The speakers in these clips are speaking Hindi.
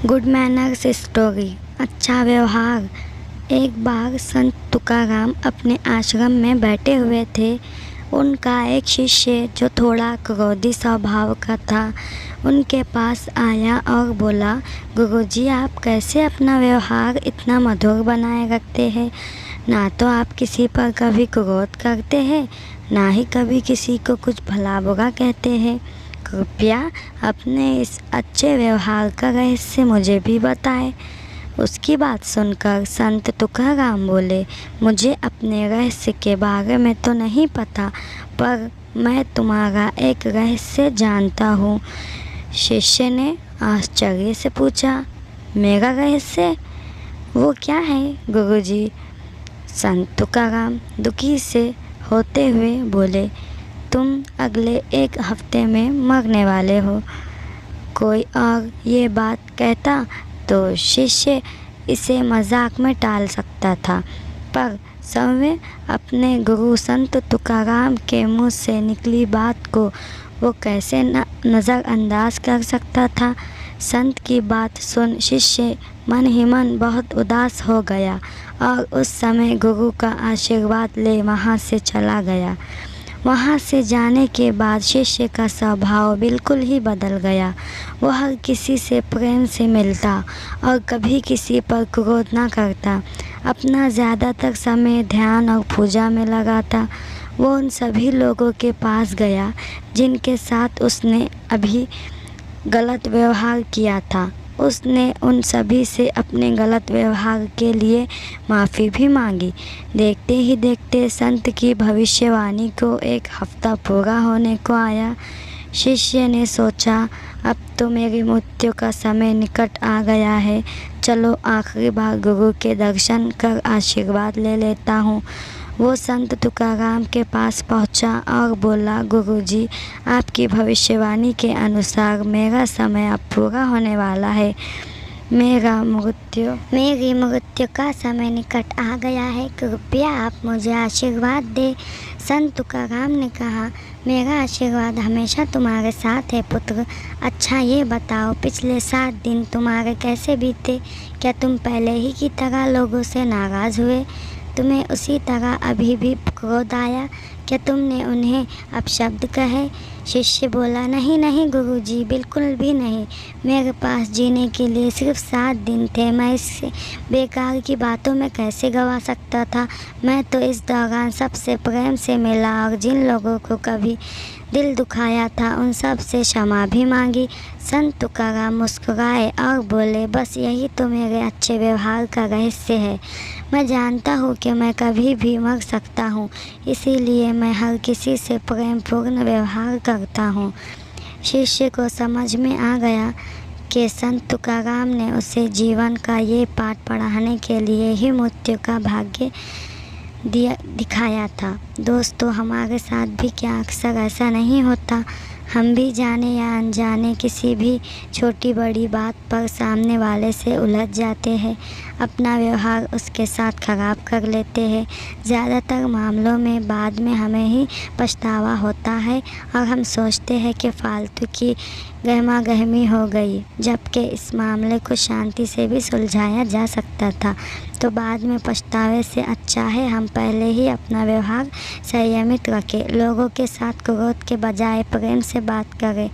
Good manners story. अच्छा व्यवहार। एक बार संत तुकाराम अपने आश्रम में बैठे हुए थे। उनका एक शिष्य जो थोड़ा क्रोधी स्वभाव का था उनके पास आया और बोला, गुरुजी, आप कैसे अपना व्यवहार इतना मधुर बनाए रखते हैं। ना तो आप किसी पर कभी क्रोध करते हैं, ना ही कभी किसी को कुछ भला बुरा कहते हैं। कृपया अपने इस अच्छे व्यवहार का रहस्य मुझे भी बताएं। उसकी बात सुनकर संत तुकाराम बोले, मुझे अपने रहस्य के बारे में तो नहीं पता, पर मैं तुम्हारा एक रहस्य जानता हूँ। शिष्य ने आश्चर्य से पूछा, मेरा रहस्य? वो क्या है गुरुजी? संत तुकाराम दुखी से होते हुए बोले, तुम अगले एक हफ्ते में मरने वाले हो। कोई और ये बात कहता तो शिष्य इसे मजाक में टाल सकता था, पर स्वयं अपने गुरु संत तुकाराम के मुंह से निकली बात को वो कैसे नज़रअंदाज कर सकता था। संत की बात सुन शिष्य मन ही मन बहुत उदास हो गया और उस समय गुरु का आशीर्वाद ले वहाँ से चला गया। वहाँ से जाने के बाद शिष्य का स्वभाव बिल्कुल ही बदल गया। वो हर किसी से प्रेम से मिलता और कभी किसी पर क्रोध ना करता। अपना ज़्यादातर समय ध्यान और पूजा में लगाता। वो उन सभी लोगों के पास गया जिनके साथ उसने अभी गलत व्यवहार किया था। उसने उन सभी से अपने गलत व्यवहार के लिए माफ़ी भी मांगी। देखते ही देखते संत की भविष्यवाणी को एक हफ्ता पूरा होने को आया। शिष्य ने सोचा, अब तो मेरी मृत्यु का समय निकट आ गया है। चलो आखिरी बार गुरु के दर्शन कर आशीर्वाद ले लेता हूँ। वो संत तुकाराम के पास पहुंचा और बोला, गुरुजी, आपकी भविष्यवाणी के अनुसार मेरा समय अब पूरा होने वाला है। मेरी मृत्यु का समय निकट आ गया है। कृपया आप मुझे आशीर्वाद दें। संत तुकाराम ने कहा, मेरा आशीर्वाद हमेशा तुम्हारे साथ है पुत्र। अच्छा ये बताओ, पिछले 7 दिन तुम्हारे कैसे बीते? क्या तुम पहले ही की तरह लोगों से नाराज़ हुए? तुम्हें उसी तरह अभी भी क्रोध आया? क्या तुमने उन्हें अपशब्द कहे? शिष्य बोला, नहीं नहीं गुरुजी, बिल्कुल भी नहीं। मेरे पास जीने के लिए सिर्फ 7 दिन थे। मैं इस बेकार की बातों में कैसे गवा सकता था। मैं तो इस दौरान सबसे प्रेम से मिला और जिन लोगों को कभी दिल दुखाया था उन सब से क्षमा भी मांगी। संत तुकाराम मुस्कुराए और बोले, बस यही तो मेरे अच्छे व्यवहार का रहस्य है। मैं जानता हूँ कि मैं कभी भी मर सकता हूँ, इसीलिए मैं हर किसी से प्रेमपूर्ण व्यवहार करता हूँ। शिष्य को समझ में आ गया कि संत तुकाराम ने उसे जीवन का ये पाठ पढ़ाने के लिए ही मृत्यु का भाग्य दिखाया था। दोस्तों, हमारे साथ भी क्या अक्सर ऐसा नहीं होता? हम भी जाने या अनजाने किसी भी छोटी बड़ी बात पर सामने वाले से उलझ जाते हैं, अपना व्यवहार उसके साथ ख़राब कर लेते हैं। ज़्यादातर मामलों में बाद में हमें ही पछतावा होता है और हम सोचते हैं कि फालतू की गहमा गहमी हो गई, जबकि इस मामले को शांति से भी सुलझाया जा सकता था। तो बाद में पछतावे से अच्छा है हम पहले ही अपना व्यवहार संयमित रखें। लोगों के साथ क्रोध के बजाय प्रेम से बात करें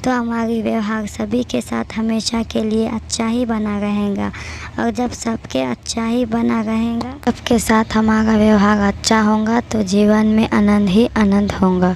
तो हमारी व्यवहार सभी के साथ हमेशा के लिए अच्छा ही बना रहेगा। और जब सबके अच्छा ही बना रहेगा, सबके साथ हमारा व्यवहार अच्छा होगा तो जीवन में आनंद ही आनंद होगा।